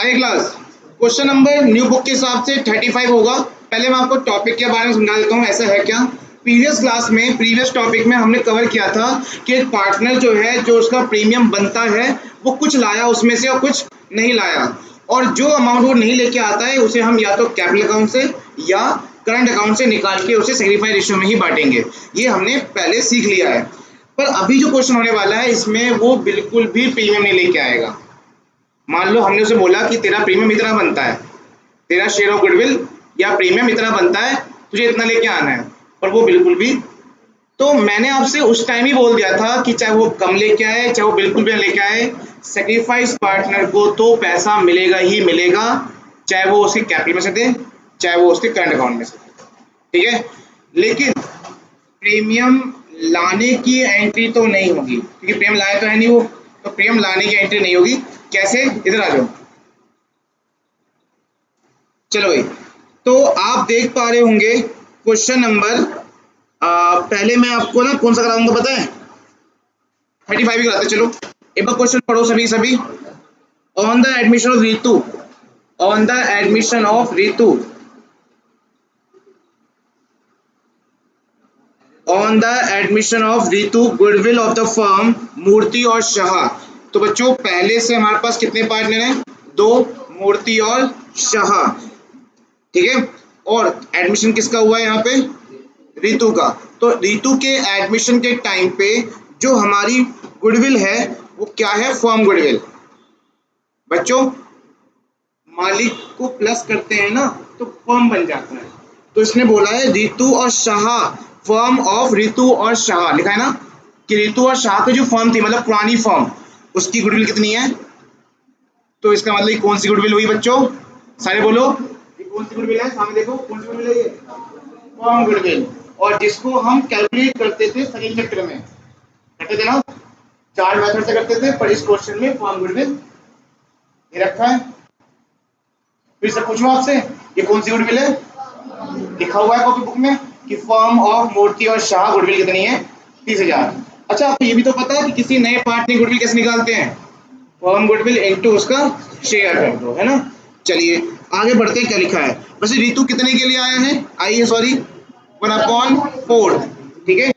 High class question number new book के हिसाब से 35 होगा। पहले मैं आपको टॉपिक के बारे में समझा देता हूँ ऐसा है क्या। प्रीवियस टॉपिक में हमने कवर किया था कि एक पार्टनर जो है जो उसका प्रीमियम बनता है वो कुछ लाया उसमें से और कुछ नहीं लाया, और जो अमाउंट वो नहीं लेके आता है उसे हम या तो कैपिटल अकाउंट से या करंट अकाउंट से निकाल के उसे सेग्रीफाई रेशियो में ही बांटेंगे। ये हमने पहले सीख लिया है। पर अभी जो क्वेश्चन होने वाला है इसमें वो बिल्कुल भी प्रीमियम नहीं लेके आएगा। मान लो हमने उसे बोला कि तेरा प्रीमियम इतना बनता है, तेरा शेयर ऑफ गुडविल या प्रीमियम इतना बनता है, तुझे इतना लेके आना है, और वो बिल्कुल भी। तो मैंने आपसे उस टाइम ही बोल दिया था कि चाहे वो कम लेके आए चाहे वो बिल्कुल भी लेके आए, सेक्रीफाइस पार्टनर को तो पैसा मिलेगा ही मिलेगा, चाहे वो उसके कैपिटल में से दे चाहे वो उसके करंट अकाउंट में से दे। ठीक है, लेकिन प्रीमियम लाने की एंट्री तो नहीं होगी क्योंकि प्रीमियम लाया तो है नहीं वो, तो प्रीमियम लाने की एंट्री नहीं होगी। कैसे, इधर आ जाओ। चलो भाई, तो आप देख पा रहे होंगे क्वेश्चन नंबर, पहले मैं आपको ना कौन सा कराऊंगा पता है, 35 ही कराते हैं। चलो एक बार क्वेश्चन पढ़ो सभी सभी। On the admission of Ritu, on the admission of Ritu, on the admission of Ritu goodwill of the firm Murthy और शाह। तो बच्चों पहले से हमारे पास कितने पार्टनर हैं, दो, मूर्ति और शाह। ठीक है, और एडमिशन किसका हुआ है यहाँ पे, रितु का। तो रितु के एडमिशन के टाइम पे जो हमारी गुडविल है वो क्या है, फर्म गुडविल। बच्चों मालिक को प्लस करते हैं ना तो फर्म बन जाता है। तो इसने बोला है रितु और शाह, फर्म ऑफ रितु और शाह लिखा है ना, कि रितु और शाह की जो फर्म थी मतलब पुरानी फर्म, उसकी गुडविल कितनी है। तो इसका मतलब ये कौन सी गुडविल हुई बच्चों, सारे बोलो, ये कौन सी गुडविल है, सामने देखो कौन सी गुडविल है, ये फर्म गुडविल। और जिसको हम कैलकुलेट करते थे सेकंड चैप्टर में, करते थे ना, चार मेथड से करते थे, पर इस क्वेश्चन में फर्म गुडविल ये रखा है। फिर से पूछूं आपसे, ये कौन सी गुडविल है, लिखा हुआ है कॉपी बुक में कि फर्म ऑफ मूर्ति और शाह गुडविल कितनी है, 30,000। अच्छा आपको ये भी तो पता है कि किसी नए पार्ट की गुडविल कैसे निकालते हैं, फर्म गुडविल इनटू उसका शेयर कर दो, है ना। चलिए आगे बढ़ते हैं, क्या लिखा है। वैसे रितु कितने के लिए आया है, आइए सॉरी 1/4। ठीक है,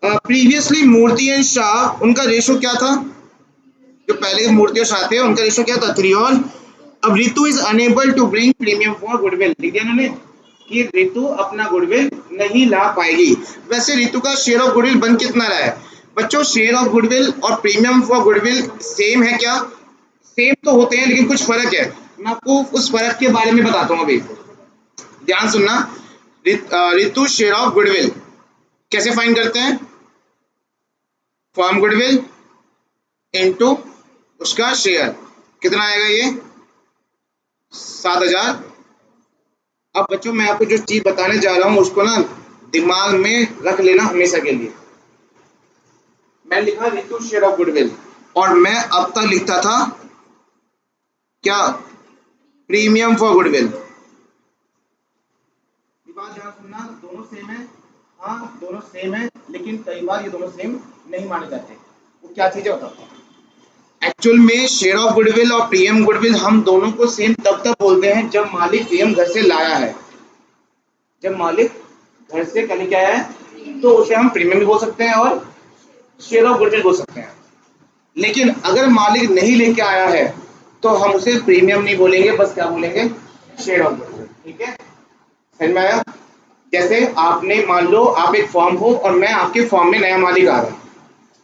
प्रीवियसली मूर्ति एंड शाह उनका रेशो क्या था, जो पहले मूर्ति और शाह थे उनका रेशो क्या था, 3:1। अब Ritu is unable to bring premium for goodwill, लिख दिया उन्होंने कि रितु अपना गुडविल नहीं ला पाएगी। वैसे रितु का शेयर ऑफ गुडविल बन कितना रहा है बच्चों, शेयर ऑफ गुडविल और प्रीमियम फॉर गुडविल सेम है क्या, सेम तो होते हैं लेकिन कुछ फर्क है। मैं आपको उस फर्क के बारे में बताता हूँ अभी, ध्यान सुनना। रितु शेयर ऑफ गुडविल कैसे फाइंड करते हैं, फॉर्म गुडविल इनटू उसका शेयर, कितना आएगा ये 7,000। अब बच्चों मैं आपको जो चीज बताने जा रहा हूँ उसको ना दिमाग में रख लेना हमेशा के लिए। मैं लिखा रितु शेयर ऑफ गुडविल और मैं अब तक लिखता था क्या, प्रीमियम फॉर गुडविल। बात ध्यान सुनना, दोनों सेम है, हाँ दोनों सेम है, लेकिन कई बार ये दोनों सेम नहीं माने जाते। वो क्या चीज है बताता हूँ। एक्चुअल में शेयर ऑफ गुडविल और प्रीमियम गुडविल हम दोनों को सेम तब तक बोलते हैं जब मालिक प्रीमियम घर से लाया है, जब मालिक घर से कहीं क्या है तो उसे हम प्रीमियम भी बोल सकते हैं और शेयर ऑफ गुडविल बोल सकते हैं। लेकिन अगर मालिक नहीं लेके आया है तो हम उसे प्रीमियम नहीं बोलेंगे, बस क्या बोलेंगे, शेयर ऑफ गुडविल। ठीक है, समझ में आया। जैसे आपने मान लो आप एक फॉर्म हो और मैं आपके फॉर्म में नया मालिक आ रहा हूं,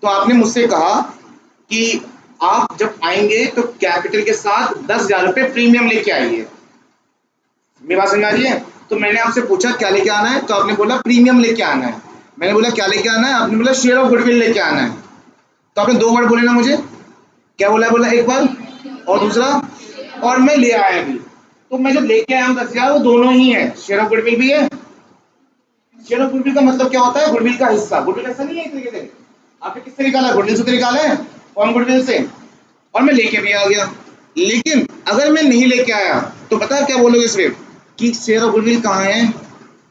तो आपने मुझसे कहा कि आप जब आएंगे तो कैपिटल के साथ 10,000 रुपए प्रीमियम लेके आइए। मेरी बात समझ आ रही है। तो मैंने आपसे पूछा क्या लेके आना है, तो आपने बोला प्रीमियम लेके आना है। मैंने बोला क्या लेके आना है, आपने बोला शेयर ऑफ गुडविल लेके आना है। तो आपने दो वर्ड बोले ना मुझे, क्या बोला, बोला एक बार और दूसरा, और मैं ले आया भी। तो मैं जब लेके आया हूँ 10,000 वो दोनों ही है, शेयर ऑफ गुडविल भी है। शेयर ऑफ गुडविल का मतलब क्या होता है, गुडविल का हिस्सा। गुडविल ऐसा नहीं है एक तरीके से, आपने किससे निकाला, गुडविल से तो निकाले हैं, फॉर्म गुडविल से, और मैं लेके भी आ गया। लेकिन अगर मैं नहीं लेके आया तो पता है क्या बोलोगे सिर्फ कि शेयर ऑफ गुडविल कहाँ है,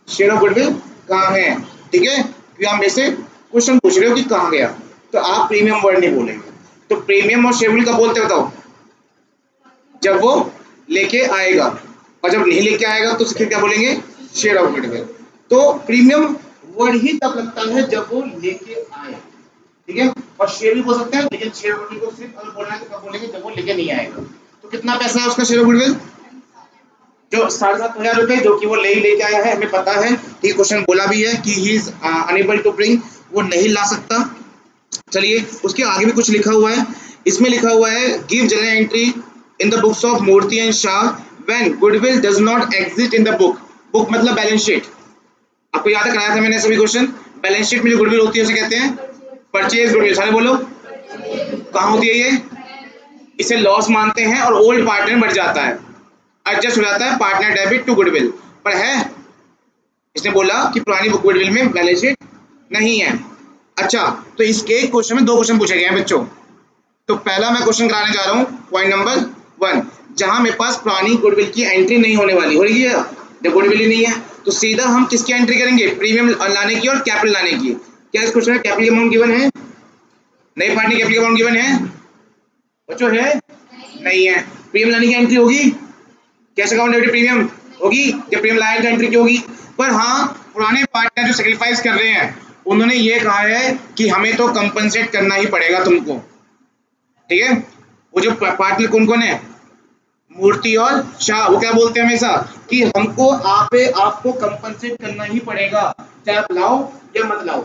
शेयर ऑफ गुडविल कहाँ है। ठीक है, क्योंकि आप मेरे से क्वेश्चन पूछ रहे हो कि कहाँ गया, तो आप प्रीमियम वर्ड नहीं बोलेंगे। तो प्रीमियम और शेयर ऑफ गुडविल का बोलते बताओ, जब वो लेके आएगा, और जब नहीं लेके आएगा तो फिर क्या बोलेंगे, शेयर ऑफ गुडविल। तो प्रीमियम वर्ड ही तब लगता है जब वो लेके आए, ठीक है, और शेयर भी बोल सकते हैं, लेकिन शेयर ऑफ गुडविल को सिर्फ अगर बोलना है तो कब बोलेंगे, जब वो लेके नहीं आएगा। तो कितना पैसा है उसका शेयर ऑफ गुडविल, जो 7,500 रुपए, जो कि वो ले ही लेके आया है, हमें पता है कि क्वेश्चन बोला भी है कि he is unable to bring, वो नहीं ला सकता। चलिए उसके आगे भी कुछ लिखा हुआ है, इसमें लिखा हुआ है give general entry in the books of Murthy and Shah when goodwill does not exist in the book. Book मतलब बैलेंस शीट, आपको याद है कराया था मैंने सभी क्वेश्चन। बैलेंस शीट में जो गुडविल होती है उसे कहते हैं परचेज गुडविल, सारे बोलो। कहाँ होती है ये, इसे लॉस मानते हैं और ओल्ड पार्टनर बढ़ जाता है, एडजस्ट हो जाता है पार्टनर डेबिट टू गुडविल, पर है इसने बोला कि पुरानी बुक गुडविल में बैलेंस शीट नहीं है। अच्छा, तो इसके क्वेश्चन में दो क्वेश्चन पूछे गए हैं बच्चों। तो पहला मैं क्वेश्चन कराने जा रहा हूँ पॉइंट नंबर 1, जहां मेरे पास पुरानी गुडविल की एंट्री नहीं होने वाली, हो रही है जब गुडविल ही नहीं है, तो सीधा हम किसकी एंट्री करेंगे, प्रीमियम लाने की और कैपिटल लाने की। क्या इस क्वेश्चन में कैपिटल अमाउंट गिवन है, नई पार्टी कैपिटल अमाउंट गिवन है बच्चों, है नहीं है। प्रीमियम लाने की एंट्री होगी, कैश अकाउंट डेबिट प्रीमियम होगी, जब प्रीमियम लाने की एंट्री की होगी। पर हाँ, पुराने पार्टनर जो सेक्रीफाइस कर रहे हैं उन्होंने ये कहा है कि हमें तो कंपनसेट करना ही पड़ेगा तुमको, ठीक है। वो जो पार्टनर कौन कौन है, मूर्ति और शाह, वो क्या बोलते हैं हमेशा कि हमको आपको कंपनसेट करना ही पड़ेगा, चाहे आप लाओ या मत लाओ।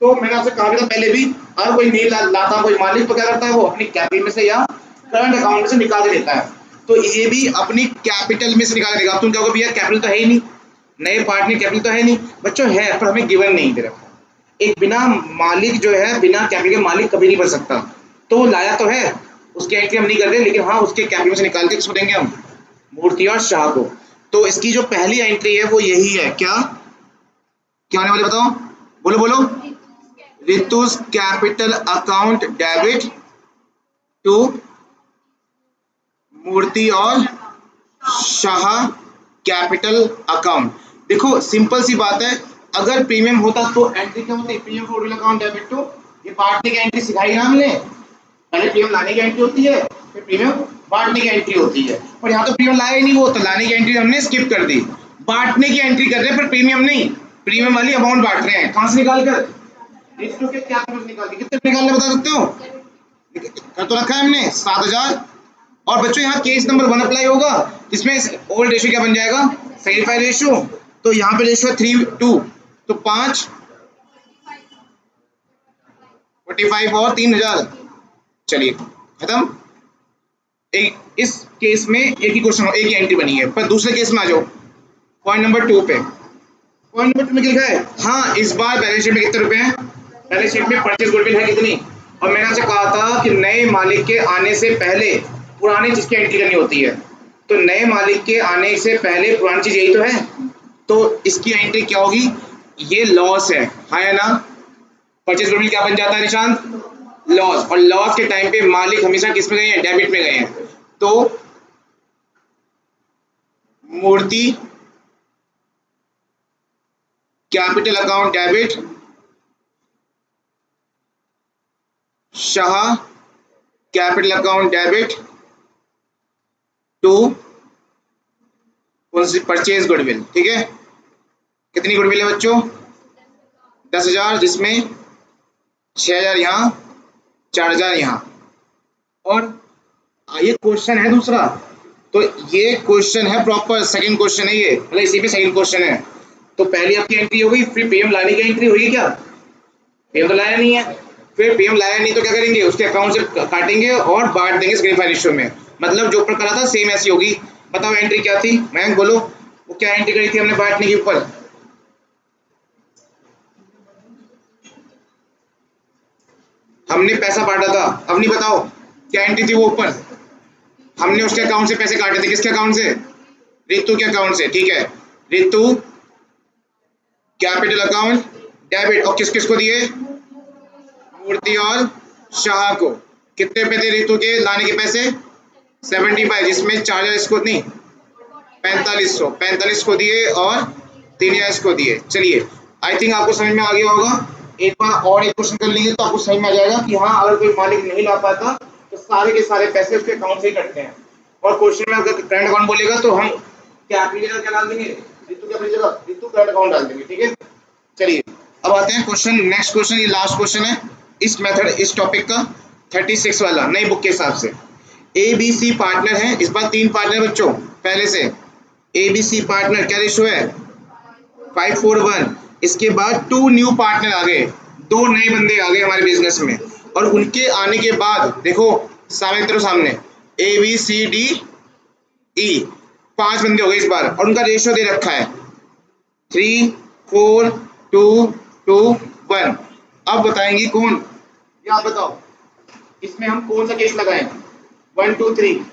तो मैंने आपसे कहा था पहले भी, अगर कोई नहीं लाता कोई मालिक, तो क्या करता है वो अपनी कैपिटल में से या करंट अकाउंट में से निकाल के देता है। तो ये भी अपनी कैपिटल में से निकाल देगा। तुम क्या भैया कैपिटल तो है ही नहीं, नए पार्टनर कैपिटल तो है नहीं बच्चों, है पर हमें गिवन नहीं दे रखा। एक बिना मालिक जो है, बिना कैपिटल के मालिक कभी नहीं बन सकता, तो वो लाया तो है, उसकी एंट्री हम नहीं कर रहे, लेकिन हाँ उसके कैपिटल में से निकाल के किसको देंगे हम, मूर्ति और शाह को। तो इसकी जो पहली एंट्री है वो यही है, क्या क्या होने वाले बताओ, बोलो बोलो, Ritu's capital account debit to Murthy और शाह कैपिटल अकाउंट। देखो सिंपल सी बात है, अगर प्रीमियम होता तो एंट्री क्या होती, premium capital account debit to, ये बांटने की एंट्री सिखाई ना हमने, पहले प्रीमियम लाने की एंट्री होती है, फिर प्रीमियम बांटने की एंट्री होती है। और यहाँ तो प्रीमियम लाया ही नहीं वो, तो लाने की एंट्री हमने स्किप कर दी, बांटने की एंट्री कर रहे हैं पर प्रीमियम नहीं, प्रीमियम वाली अमाउंट बांट रहे हैं, कहां से निकाल कर, के क्या निकाल के, कितने निकालने बता सकते हो, कर तो रखा है हमने 7,000। और बच्चों यहाँ केस नंबर 1 अप्लाई होगा, इसमें ओल्ड रेशियो क्या बन जाएगा, सेग्रीफाई रेशियो। तो यहाँ पे रेशियो 3:2, तो 5 45 और 3,000, चलिए खत्म। एक इस केस में एक ही क्वेश्चन, एक ही एंट्री बनी है। पर दूसरे केस में आ जाओ पॉइंट नंबर 2 पे। पॉइंट नंबर 2 में क्या लिखा है, हाँ इस बार बैलेंस शीट में कितने रुपए हैं, बैलेंस शीट में परचेज गुडविल है कितनी, और मैंने आपसे कहा था कि नए मालिक के आने से पहले पुरानी चीज की एंट्री करनी होती है। तो नए मालिक के आने से पहले पुरानी चीज यही तो है, तो इसकी एंट्री क्या होगी, ये लॉस है, हाँ या ना। परचेज गुडविल क्या बन जाता है निशांत, लॉस, और लॉस के टाइम पे मालिक हमेशा किस में गए हैं, डेबिट में गए हैं। तो Murthy capital account debit, Shah capital account debit to purchase goodwill, ठीक है। कितनी गुडविल है बच्चों, 10,000, जिसमें 6,000 यहाँ, 4,000 यहाँ। और ये क्वेश्चन है दूसरा, तो ये क्वेश्चन है प्रॉपर सेकंड क्वेश्चन है ये, मतलब इसी पे सेकंड क्वेश्चन है। तो पहली आपकी एंट्री हो गई, फिर पीएम लाने की एंट्री हुई, क्या पीएम तो लाया नहीं है, फिर पीएम लाया नहीं तो क्या करेंगे, उसके अकाउंट से काटेंगे और बांट देंगे सेग्रीफाई रेशियो में, मतलब जो ऊपर करा था सेम ऐसी होगी। बताओ एंट्री क्या थी, मैं बोलो वो क्या एंट्री करी थी हमने बांटने के ऊपर, हमने पैसा बांटा था, अब नहीं बताओ क्या एंट्री थी वो ऊपर, हमने उसके अकाउंट से पैसे काटे थे, किसके अकाउंट से, रितु के अकाउंट से, ठीक है। रितु कैपिटल अकाउंट डेबिट, और किस किस को दिए, मूर्ति और शाह को। कितने रुपए थे रितु के लाने के पैसे, 75, जिसमें 4,000 इसको नहीं, 4500 को दिए और 3,000 इसको दिए। चलिए आई थिंक आपको समझ में आ गया होगा। एक बार और एक क्वेश्चन कर लेंगे तो आपको समझ में आ जाएगा कि हाँ अगर कोई मालिक नहीं ला पाता तो सारे के सारे पैसे उसके अकाउंट से ही कटते हैं। और क्वेश्चन में अगर करंट अकाउंट बोलेगा तो हम क्या अपनी जगह क्या डाल देंगे, रितु की अपनी जगह रितु करंट अकाउंट डाल देंगे, ठीक है। चलिए अब आते हैं क्वेश्चन, नेक्स्ट क्वेश्चन, ये लास्ट क्वेश्चन है इस मेथड, इस टॉपिक का, 36 वाला नई बुक के हिसाब से। ए बी सी पार्टनर है, इस बार 3 पार्टनर बच्चों पहले से। ए बी सी पार्टनर क्या रेशो है, 5:1। इसके बाद 2 न्यू पार्टनर आ गए, 2 नए बंदे आ गए हमारे बिजनेस में, और उनके आने के बाद देखो सामने तेरे सामने A B C D E, 5 बंदे हो गए इस बार, और उनका रेशियो दे रखा है 3:4:2:1। अब बताएंगे कौन, ये आप बताओ इसमें हम कौन सा केस लगाएं, 1 2 3।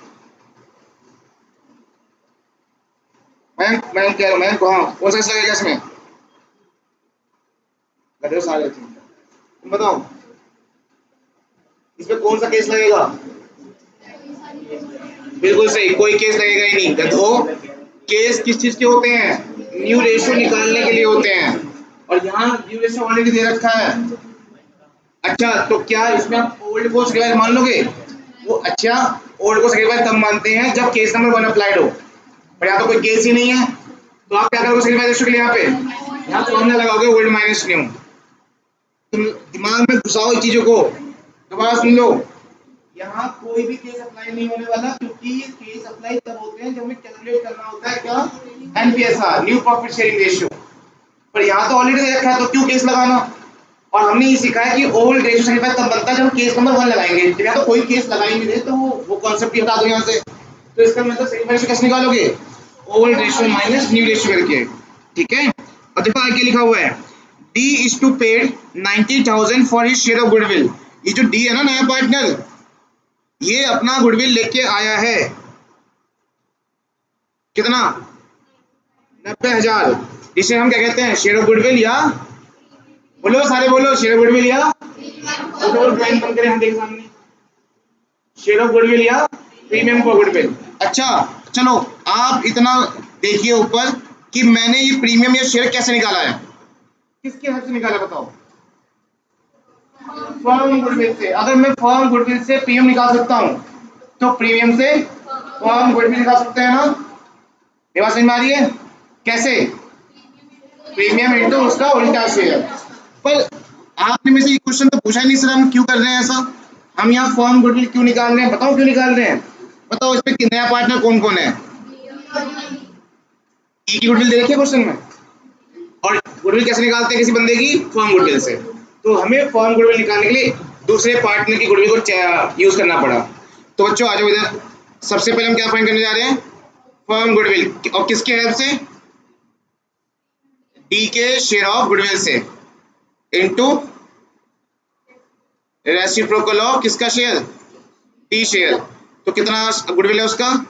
मैं कह रहा हूँ, मैं कौन सा केस लगेगा इसमें, लगे सारे तुम बताओ इसमें कौन सा केस लगेगा। बिल्कुल सही, कोई केस लगेगा ही नहीं गधो। केस किस चीज के होते हैं, न्यू रेशियो निकालने के लिए होते हैं, और यहाँ न्यू रेशियो ऑलरेडी दे रखा है। अच्छा तो क्या इसमें आप ओल्ड को सेकेंड मान लोगे, वो अच्छा ओल्ड को सेकेंड तब मानते हैं जब केस नंबर 1 अप्लाइड हो, पर यहाँ तो कोई केस ही नहीं है, तो आप क्या करोगे सेकेंड रेशियो के लिए, यहाँ फॉर्मूला लगाओगे ओल्ड माइनस न्यू। तुम दिमाग में घुसाओ इन चीजों को, दोबारा सुन लो। यहाँ कोई भी केस अप्लाई नहीं होने वाला, क्योंकि ये केस अप्लाई तब होते हैं जब हमें कैलकुलेट करना होता है क्या, एनपीएसआर, न्यू प्रॉफिट शेयरिंग रेशियो। पर यहाँ तो ऑलरेडी दे रखा है, तो क्यों केस लगाना। और हमने ये सीखा है कि ओल्ड रेशियो सेटिस्फाई तब बनता है जब केस नंबर 1 लगाएंगे, जब तो कोई केस लगा ही नहीं रहे तो वो कॉन्सेप्ट ही हटा दो यहाँ से। तो इसका मतलब सेकंड रेशियो कैसे निकालोगे, old ratio minus new ratio करके, ठीक है। और देखो आगे लिखा हुआ है D is to paid 90,000 for his share of goodwill. ये जो डी है ना नया पार्टनर, ये अपना गुडविल लेके आया है, कितना, 90,000। इसे हम क्या कहते हैं, शेयर ऑफ गुडविल, या बोलो सारे बोलो, शेयर ऑफ गुडविल या ड्राइंग बंद करें हम देख सामने, शेयर ऑफ गुडविल या प्रीमियम फॉर गुडविल। अच्छा चलो आप इतना देखिए ऊपर कि मैंने ये प्रीमियम या शेयर कैसे निकाला है, किसके हद से निकाला बताओ, फर्म गुडविल से। अगर मैं फर्म गुडविल से प्रीमियम निकाल सकता हूँ तो प्रीमियम से फर्म गुडविल निकाल सकते हैं ना, ये बात समझ में आ रही है, कैसे, प्रीमियम इनटू उसका उल्टा शेयर। पर आपने मुझसे ये क्वेश्चन तो पूछा ही नहीं सर, हम क्यों कर रहे हैं ऐसा, हम यहाँ फर्म गुडविल क्यों निकाल रहे हैं, बताओ क्यों निकाल रहे हैं, बताओ इस पे नया पार्टनर कौन कौन है, ई की गुडविल दे रखी है क्वेश्चन में, और गुडविल कैसे निकालते हैं किसी बंदे की, फर्म गुडविल से। तो हमें फर्म गुडविल निकालने के लिए दूसरे पार्टनर की गुडविल को यूज करना पड़ा। तो बच्चों आ जाओ इधर, सबसे पहले हम क्या फाइंड करने जा रहे हैं, फर्म गुडविल, और किसके हेल्प से, डी के शेयर ऑफ गुडविल से, इनटू रेसिप्रोकल ऑफ किसका शेयर, डी शेयर। तो कितना गुडविल है उसका,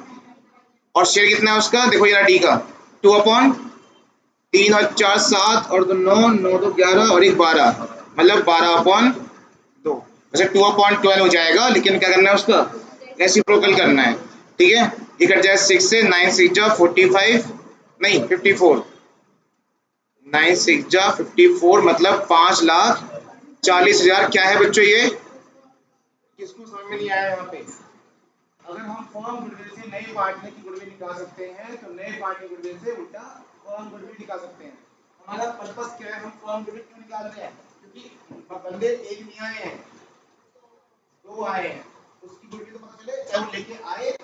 और शेयर कितना है उसका, देखो ये डी का 2/3 और 4 7 और 2 9 9 2 11 और 1 12, मतलब 12/2। वैसे 2/12 हो जाएगा, लेकिन क्या करना है उसका, रेसिप्रोकल करना है, ठीक है। ये कट जाए 6 से, 9 6 जा 45, नहीं 54, 9 6 जा 54, मतलब 5,40,000। क्या है बच्चों ये, किसको समझ में नहीं आया यहाँ पे, अगर हम फर्म गुडविल से नए पार्टनर की गुडविल निकाल सकते हैं तो नए पार्टनर गुडविल से उल्टा फर्म गुडविल निकाल सकते हैं। हमारा पर्पस क्या है, हम फर्म गुडविल क्यों निकाल रहे हैं, क्योंकि बंदे एक नहीं आए हैं, 2 आए हैं, उसकी गुडविल तो पता चले चाहे वो लेके आए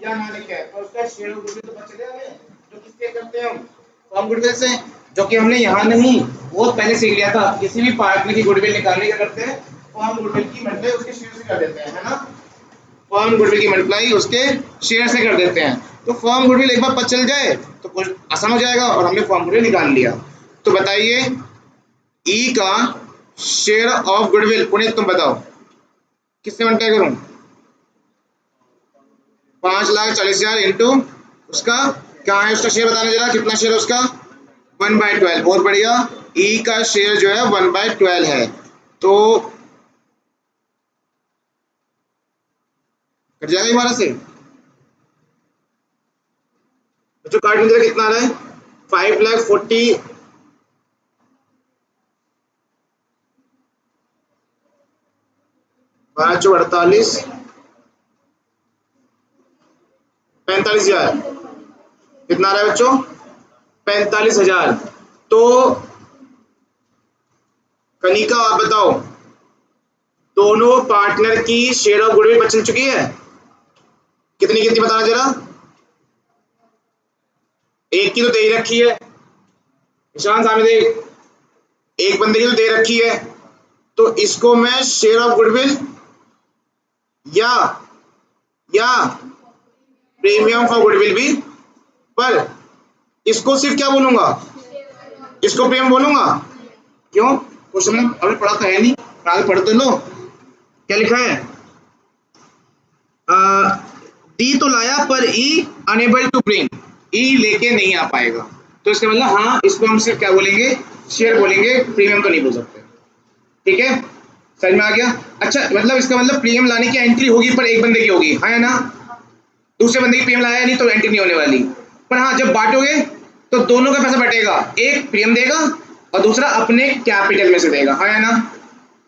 या ना लेके आए, पर उसका शेयर ऑफ गुडविल तो पता चले हमें, जो किससे करते हैं हम, फर्म गुडविल से, जो कि हमने यहाँ नहीं बहुत पहले सीख लिया था। किसी भी पार्टनर की गुडविल निकालने का करते हैं, फर्म गुडविल की मतलब उसके शेयर से कर देते हैं, है ना, फर्म गुडविल की मल्टीप्लाई उसके शेयर से कर देते हैं। तो फर्म गुडविल एक बार पता चल जाए तो कुछ आसान हो जाएगा, और हमने फर्म गुडविल निकाल लिया। तो बताइए ई का शेयर ऑफ गुडविल, पुनीत तुम बताओ किससे मल्टीप्लाई करूं, 5,40,000 इंटू उसका क्या है, उसका शेयर बताने जरा, कितना शेयर है उसका, 1/12। बहुत बढ़िया, ई का शेयर जो है 1/12 है, तो कट जाएगा 12 से, जो कार्ड में कितना आ रहा है, 5,40,000, 12 × 48, 45,000। कितना आ रहा है बच्चों? 45,000। तो कनिका आप बताओ, दोनों पार्टनर की शेयर ऑफ गुडविल बच चुकी है? कितनी कितनी बताना जरा। एक की तो दे ही रखी है, निशान सामने देख, एक बंदे की तो दे रखी है, तो इसको मैं शेयर ऑफ गुडविल या प्रीमियम फॉर गुडविल भी, पर इसको सिर्फ क्या बोलूंगा? इसको प्रीमियम बोलूंगा। क्यों? क्वेश्चन में अभी पढ़ा तो है नहीं, आगे पढ़ तो लो। क्या लिखा है? डी तो लाया पर ई अनेबल टू ब्रिंग, ई लेके नहीं आ पाएगा, तो इसका मतलब हाँ, इसको हम सिर्फ क्या बोलेंगे? शेयर बोलेंगे, प्रीमियम तो नहीं बोल सकते। ठीक है, समझ में आ गया? अच्छा, मतलब इसका मतलब प्रीमियम लाने की एंट्री होगी पर एक बंदे की होगी, है ना? दूसरे बंदे की प्रीमियम लाया नहीं तो एंट्री नहीं होने वाली। पर हाँ, जब बांटोगे तो दोनों का पैसा बटेगा, एक प्रीमियम देगा और दूसरा अपने कैपिटल में से देगा, है ना?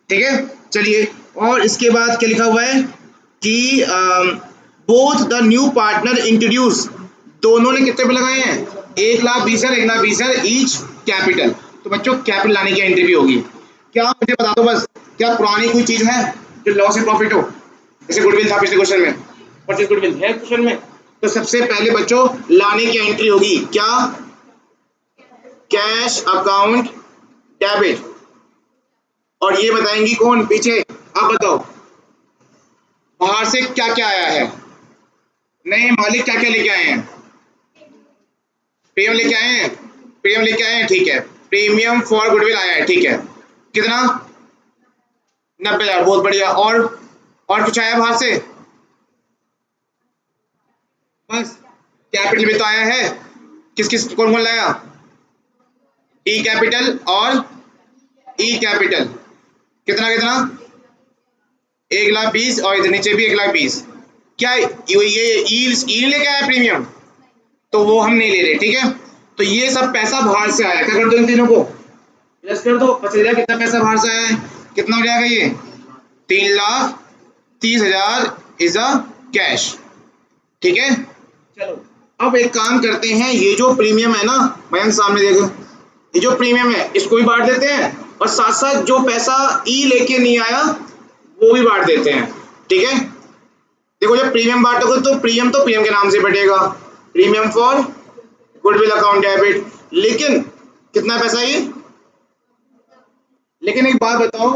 ठीक है, चलिए। और इसके बाद क्या लिखा हुआ है कि both the new partner introduce, दोनों ने कितने पे लगाए हैं? 1,20,000, 1,20,000 ईच कैपिटल। तो बच्चों कैपिटल लाने की एंट्री भी होगी। क्या मुझे बता दो बस, क्या पुरानी कोई चीज है जो लॉस एंड प्रॉफिट हो? जैसे गुडविल था पिछले क्वेश्चन में, परचेज गुडविल है क्वेश्चन में, तो सबसे पहले बच्चों लाने की एंट्री होगी क्या? Cash account debit. और ये बताएंगी कौन पीछे? आप बताओ, बाहर से क्या क्या आया है? नए मालिक क्या क्या लेके आए हैं? प्रीमियम लेके आए हैं, प्रीमियम लेके आए हैं, ठीक है, प्रीमियम फॉर गुडविल आया है, ठीक है, कितना? 90,000, बहुत बढ़िया। और कुछ आया बाहर से? बस कैपिटल भी तो आया है, किस किस कौन कौन लाया? ई कैपिटल और ई कैपिटल, कितना कितना? 1,20,000 और इधर नीचे भी 1,20,000। क्या ये ई लेके आया प्रीमियम? तो वो हम नहीं ले रहे, ठीक है। तो ये सब पैसा बाहर से आया, क्या कर दो इन तीनों को प्लस कर दो, 50,000। कितना पैसा बाहर से आया है? कितना हो जाएगा ये? 3,30,000 इज अ कैश, ठीक है। चलो अब एक काम करते हैं, ये जो प्रीमियम है ना मयंक सामने देखो, ये जो प्रीमियम है इसको भी बांट देते हैं और साथ साथ जो पैसा ई लेके नहीं आया वो भी बांट देते हैं, ठीक है। देखो जब प्रीमियम बांटोगे तो प्रीमियम के नाम से बटेगा, premium for goodwill account debit. लेकिन कितना पैसा ये? लेकिन एक बात बताओ,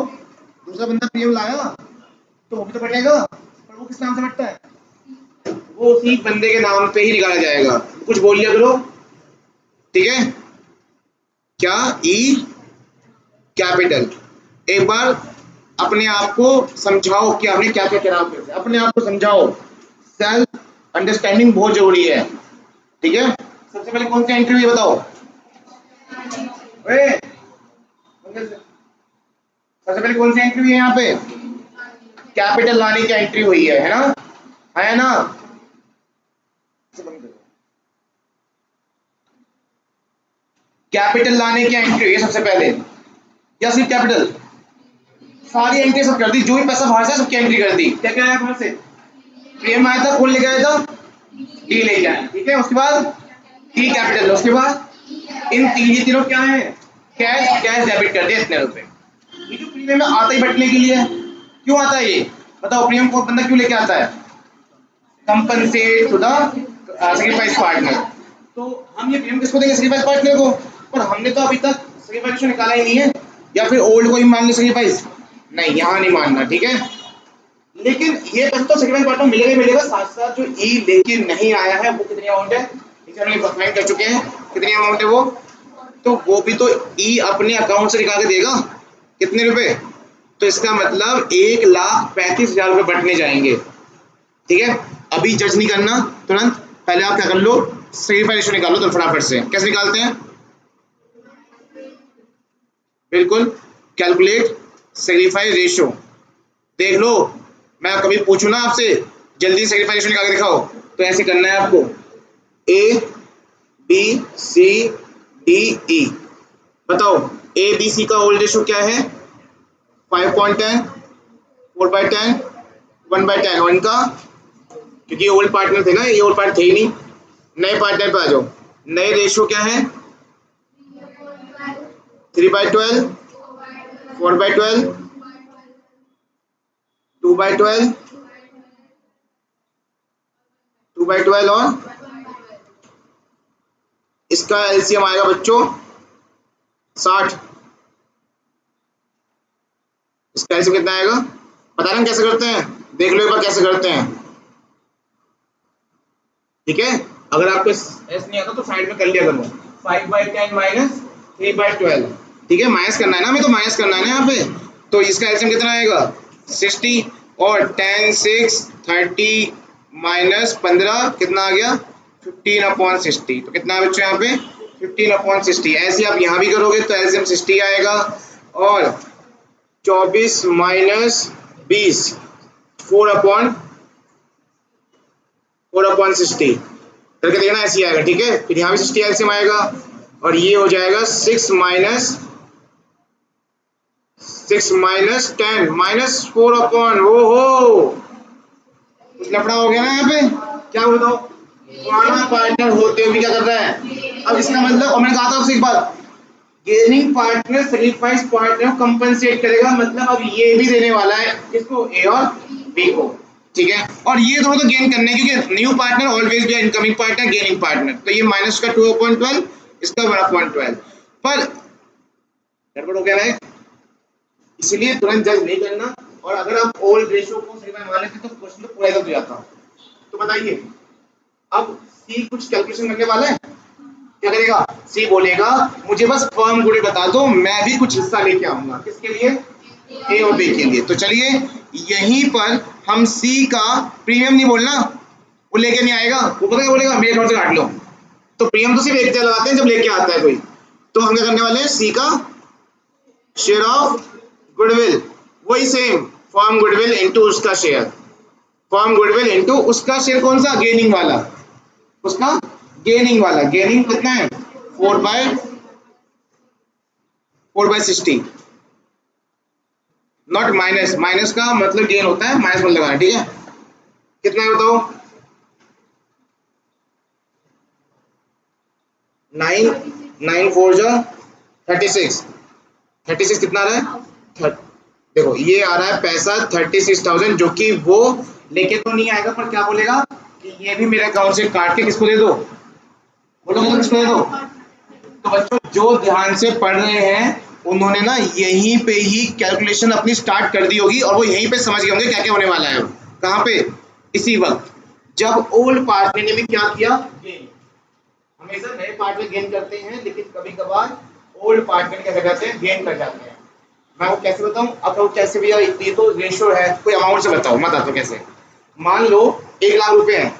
दूसरा बंदा प्रीमियम लाया तो वो भी तो बटेगा, पर वो किस नाम से बटता है? वो उसी बंदे के नाम पे ही निकाला जाएगा। कुछ बोल लिया करो, ठीक है। क्या? E capital. एक बार अपने आप को समझाओ कि आपने क्या क्या करा, अपने आप को समझाओ, सेल्फ अंडरस्टैंडिंग बहुत जरूरी है, ठीक है। सबसे पहले कौन सी एंट्री हुई बताओ? सबसे पहले कौन सी एंट्री हुई है यहाँ पे? कैपिटल लाने की एंट्री हुई है ना, है ना? कैपिटल लाने की एंट्री हुई है सबसे पहले, या सिर्फ कैपिटल? सारी एंट्री सब कर दी, जो भी पैसा बाहर से सबकी एंट्री कर दी। क्या क्या आया बाहर से? प्रीमियम आया था, कौन लेके आया था? डी लेके आया, ठीक है। उसके बाद ई कैपिटल, उसके बाद इन ये तीनों क्या है? कैश डेबिट कर दिया इतने रुपए। ये जो प्रीमियम आता ही बटने के लिए, क्यों आता है ये बताओ? प्रीमियम को बंदा क्यों लेके आता है? Compensate to the sacrifice partner. तो हम ये प्रीमियम किसको देंगे? सैक्रिफाइस पार्टनर को। पर हमने तो अभी तक सैक्रिफाइस निकाला ही नहीं है, या फिर ओल्ड को ही मान ले सैक्रिफाइस? नहीं, यहाँ नहीं मानना, ठीक है। लेकिन ये पैसा तो सैक्रिफाइस पार्टनर मिलेगा ही मिलेगा, साथ साथ जो ई लेके नहीं आया है वो कितनी अमाउंट है डिफाइन कर चुके हैं, कितनी अमाउंट है वो, तो वो भी तो ई अपने अकाउंट से निकाल के देगा। कितने रुपए? तो इसका मतलब 1,35,000 रुपए बटने जाएंगे, ठीक है। अभी जज नहीं करना तुरंत, पहले आप क्या कर लो, सैक्रिफाइस रेशियो निकाल लो तो फटाफट से। कैसे निकालते हैं? बिल्कुल, कैलकुलेट सैक्रिफाइस रेशियो। देख लो, मैं कभी पूछूं ना आपसे जल्दी सैक्रिफाइस रेशियो निकाल के दिखाओ, तो ऐसे करना है आपको, A B C D E. बताओ ए बी सी का ओल्ड रेशियो क्या है? 5.10, 4/10, 1/10, और इनका क्योंकि ये ओल्ड पार्टनर थे ना, ये ओल्ड पार्टनर थे ही नहीं। नए पार्टनर पे आ जाओ। नए रेशियो क्या है? 3/12, 4/12, 2/12, 2/12 और इसका एलसीएम आएगा बच्चों 60। इसका एलसीएम कितना आएगा? पता ना कैसे करते हैं, देख लो एक बार कैसे करते हैं। ठीक है, अगर आपको एस नहीं आता तो साइड में कर लिया करो। 5/10 माइनस 3/12। ठीक है, माइनस करना है ना, हमें तो माइनस करना है ना यहाँ पे। तो इसका एलसीएम कितना आएगा? 60 और 10 6 30 माइनस 15 कितना आ गया? 15/60। तो कितना है बच्चों यहाँ पे? 15/60। ऐसे आप यहाँ भी करोगे तो एलसीएम 60 आएगा। और 24 माइनस 20 4/60 करके देखना, ऐसे ही आएगा। ठीक है, फिर यहाँ भी 60 एलसीएम आएगा और ये हो जाएगा 6 माइनस 10 माइनस 4 ओहो, कुछ लफड़ा हो गया ना यहाँ पे। क्या बताओ, पुराना पार्टनर होते हुए क्या कर रहा है? अब इसका मतलब, और मैंने कहा था आपसे एक बात, gaining partner sacrifice partner compensate करेगा। मतलब अब ये भी देने वाला है किसको? ए और बी को। ठीक है, और ये दोनों तो गेन करने, क्योंकि new partner always be incoming partner gaining partner. तो ये माइनस का 2/12, इसका 1/12। पर गड़बड़ हो गया है, इसलिए तुरंत जज नहीं करना। और अगर आप ओल्ड रेशियो को सही मान लेते तो क्वेश्चन तो पूरा हो जाता। तो बताइए, अब सी कुछ कैलकुलेशन करने वाला है, क्या करेगा? सी बोलेगा मुझे बस फर्म गुड बता दो, मैं भी कुछ हिस्सा लेके आऊंगा। किसके लिए? ए और बी के लिए। तो चलिए यहीं पर हम सी का प्रीमियम नहीं बोलना, वो लेके नहीं आएगा। वो पता क्या बोलेगा? मेरे अकाउंट से काट लो। तो प्रीमियम तो सिर्फ एक जगह लगाते हैं जब लेके आता है कोई। तो हम क्या करने वाले हैं? सी का शेयर ऑफ गुडविल, वही सेम फर्म गुडविल इनटू उसका शेयर। फर्म गुडविल इनटू उसका शेयर, कौन सा? गेनिंग वाला। उसका गेनिंग वाला, गेनिंग कितना है? 4/60। नॉट माइनस, माइनस का मतलब गेन होता है, माइनस मत लगाना। ठीक है, कितना है बताओ? 9 4 जा 36। 36 कितना आ रहा है? देखो ये आ रहा है पैसा 36,000, जो कि वो लेके तो नहीं आएगा, पर क्या बोलेगा कि ये भी मेरे अकाउंट से काट के किसको दे दो? बोलोगे तो किसको दे दो? तो बच्चों जो ध्यान से पढ़ रहे हैं उन्होंने ना यहीं पे ही कैलकुलेशन अपनी स्टार्ट कर दी होगी, और वो यहीं पे समझ गए होंगे क्या क्या होने वाला है। कहाँ पे? इसी वक्त जब ओल्ड पार्टनर ने भी क्या किया? गेन। हमेशा नए पार्टनर गेन करते हैं, लेकिन कभी कभार ओल्ड पार्टनर कैसे करते हैं? गेन कर जाते हैं। मैं वो कैसे बताऊं? अब कैसे भैया, ये तो रेशियो है, कोई अमाउंट से बताओ, मैं बताता हूँ कैसे। मान लो 1,00,000 रुपए है,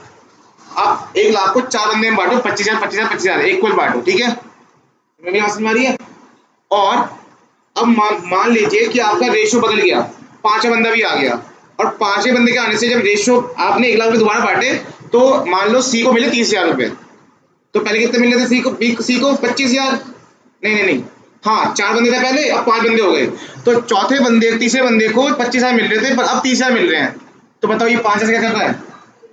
आप 1,00,000 को 4 बंदे में बांटो, 25,000 25,000 25,000 इक्वल बांटो। ठीक है, मेरी बात समझ में आ रही है? और अब मान लीजिए कि आपका रेशियो बदल गया, 5वां बंदा भी आ गया, और 5वें बंदे के आने से जब रेशियो आपने 1,00,000 रुपए दोबारा बांटे, तो मान लो सी को मिले 30,000 रुपए। तो पहले कितने मिल रहे थे सी को? सी को 25,000। नहीं, हाँ 4 बंदे थे पहले, अब 5 बंदे हो गए। तो चौथे बंदे, तीसरे बंदे को 25,000 मिल रहे थे, पर अब 30,000 मिल रहे हैं। तो बताओ ये 5 से क्या कर रहा है?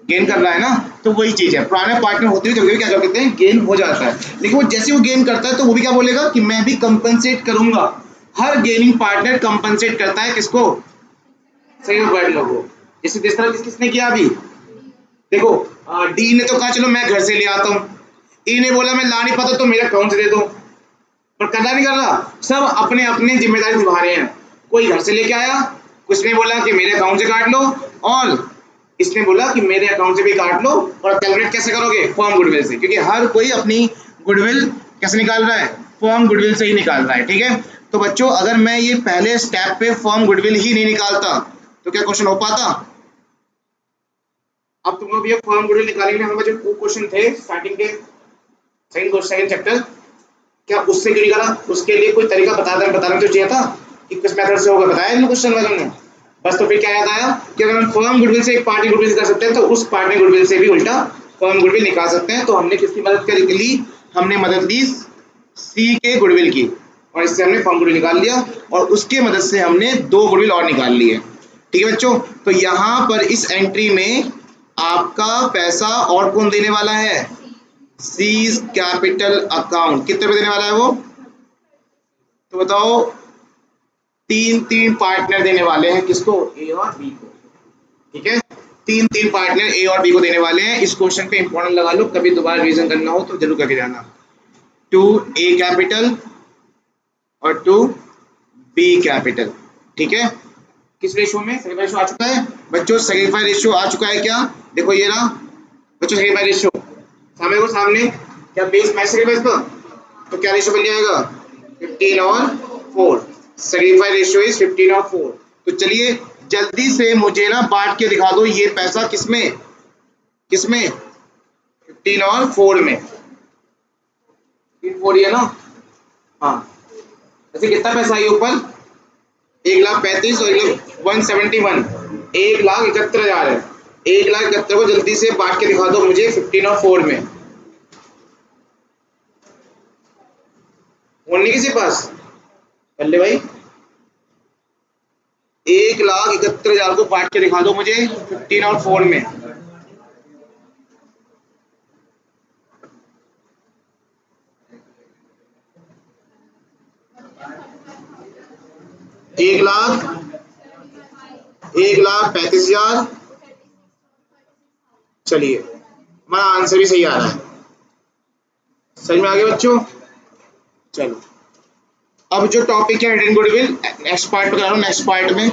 गेन कर रहा है ना। तो वही चीज है, पुराने पार्टनर होते हुए कभी-कभी क्या करते हैं? गेन हो जाता है। लेकिन वो जैसे वो गेन करता है तो वो भी क्या बोलेगा कि मैं भी कंपनसेट करूंगा। हर गेनिंग पार्टनर कंपनसेट करता है किसको? सही में वर्ड लोगों। जैसे जिस तरह किसने किया अभी, देखो डी ने तो कहा चलो मैं घर से ले आता हूँ, ई ने बोला मैं ला नहीं पाता तो मेरा अकाउंट से दे दो, पर करना नहीं कर रहा, सब अपने अपने जिम्मेदारी निभा रहे हैं। कोई घर से लेके आया, कुछ ने बोला कि मेरे अकाउंट से काट लो, और इसने बोला कि मेरे अकाउंट से भी काट लो। और कैलकुलेट कैसे करोगे? फर्म गुडविल से, क्योंकि हर कोई अपनी गुडविल कैसे निकाल रहा है? फर्म गुडविल से ही निकाल रहा है। ठीक है, तो बच्चों अगर मैं ये पहले स्टेप पे फर्म गुडविल ही नहीं निकालता तो क्या क्वेश्चन हो पाता? अब तुम लोग ये फर्म गुडविल निकालेंगे, हमारे जो क्वेश्चन थे स्टार्टिंग के सेकंड चैप्टर, क्या उससे क्यों निकाला? उसके लिए कोई तरीका बताना तो चाहिए था कि किस मेथड से होगा, बताया इन क्वेश्चन वालों ने। बस तो फिर क्या याद आया कि अगर हम फर्म गुडविल से एक पार्टी गुडविल कर सकते हैं, तो उस पार्टी गुडविल से भी उल्टा फर्म गुडविल निकाल सकते हैं। तो हमने किसकी मदद ली? हमने मदद ली सी के गुडविल की, और इससे हमने फर्म गुडविल निकाल लिया, और उसके मदद से हमने 2 गुडविल और निकाल लिए। ठीक है बच्चों, तो यहाँ पर इस एंट्री में आपका पैसा और कौन देने वाला है? Seize capital account. कितने पे देने वाला है वो? तो बताओ, तीन तीन पार्टनर देने वाले हैं। किसको? ए और बी को। ठीक है, तीन तीन पार्टनर ए और बी को देने वाले हैं। इस क्वेश्चन पे इंपॉर्टेंट लगा लो, कभी दोबारा रिवीजन करना हो तो जरूर करके जाना। टू ए कैपिटल और टू बी कैपिटल। ठीक है, किस रेशियो में? सेकंड रेशियो आ चुका है बच्चों, सेकंड रेशियो आ चुका है क्या? देखो ये रहा बच्चों सेकंड रेशियो सामने को, सामने क्या बेस मैच करेगा इसका? तो क्या रेशियो बन जाएगा? 15 और 4। सेकंड रेशियो इज 15 और 4। तो चलिए जल्दी से मुझे ना बांट के दिखा दो ये पैसा किसमें किसमें? 15 और 4 में। 4 है ना? हाँ, ऐसे कितना पैसा है ऊपर? 1,35,000 और 171, 1,71,000 है। 1,71,000 को जल्दी से बांट के दिखा दो मुझे 15 और 4 में। फोन नहीं किसी पास? कर ले भाई। 1,71,000 को बांट के दिखा दो मुझे 15 और 4 में। एक लाख 1,35,000। चलिए हमारा आंसर भी सही आ रहा है। समझ में आ गया बच्चों? चलो अब जो टॉपिक है हिडन गुडविल, नेक्स्ट पार्ट में करा रहा हूँ, नेक्स्ट पार्ट में